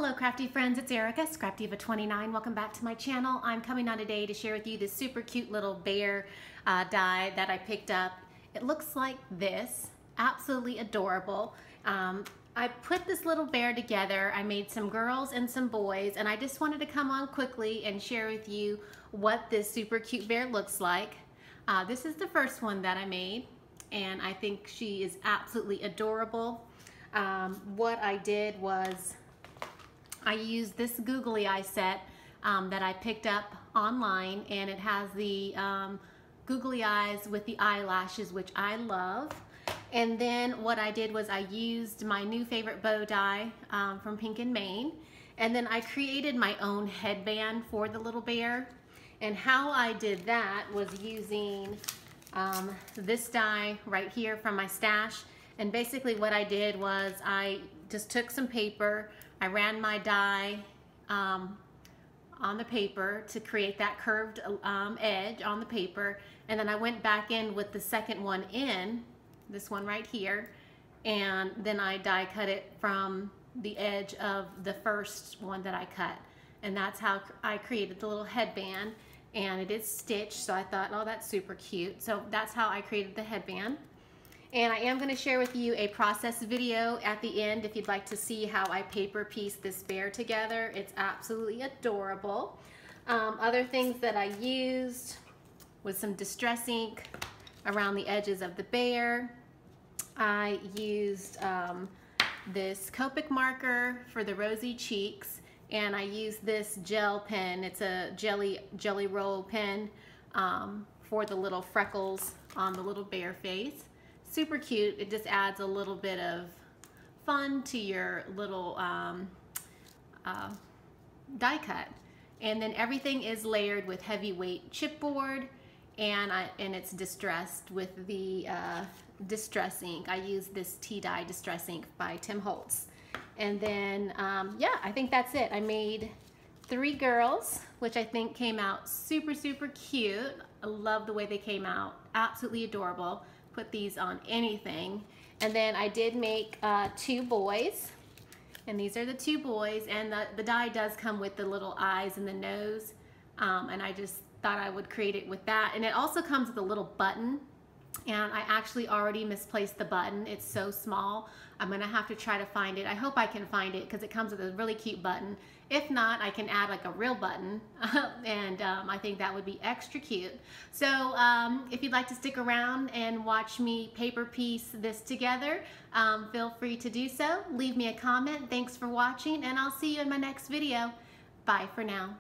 Hello crafty friends, it's Erica, Scrapdivatwentynine. Welcome back to my channel. I'm coming on today to share with you this super cute little bear die that I picked up. It looks like this, absolutely adorable. I put this little bear together. I made some girls and some boys, and I just wanted to come on quickly and share with you what this super cute bear looks like. This is the first one that I made, and I think she is absolutely adorable. What I did was I used this googly eye set that I picked up online, and it has the googly eyes with the eyelashes, which I love. And then what I did was I used my new favorite bow die from Pink and Maine, and then I created my own headband for the little bear. And how I did that was using this die right here from my stash. And basically what I did was I just took some paper, I ran my die on the paper to create that curved edge on the paper, and then I went back in with the second one in, this one right here, and then I die cut it from the edge of the first one that I cut. And that's how I created the little headband, and it is stitched, so I thought, oh, that's super cute. So that's how I created the headband. And I am going to share with you a process video at the end if you'd like to see how I paper pieced this bear together. It's absolutely adorable. Other things that I used was some distress ink around the edges of the bear. I used this Copic marker for the rosy cheeks, and I used this gel pen. It's a jelly roll pen for the little freckles on the little bear face. Super cute. It just adds a little bit of fun to your little die cut. And then everything is layered with heavyweight chipboard, and it's distressed with the distress ink. I use this tea dye distress ink by Tim Holtz. And then yeah, I think that's it. I made 3 girls, which I think came out super cute. I love the way they came out. Absolutely adorable. Put these on anything. And then I did make 2 boys, and these are the 2 boys, and the die does come with the little eyes and the nose, and I just thought I would create it with that. And it also comes with a little button, and I actually already misplaced the button. It's so small. I'm gonna have to try to find it. I hope I can find it because it comes with a really cute button. If not, I can add like a real button, and I think that would be extra cute. So if you'd like to stick around and watch me paper piece this together, feel free to do so. Leave me a comment. Thanks for watching, and I'll see you in my next video. Bye for now.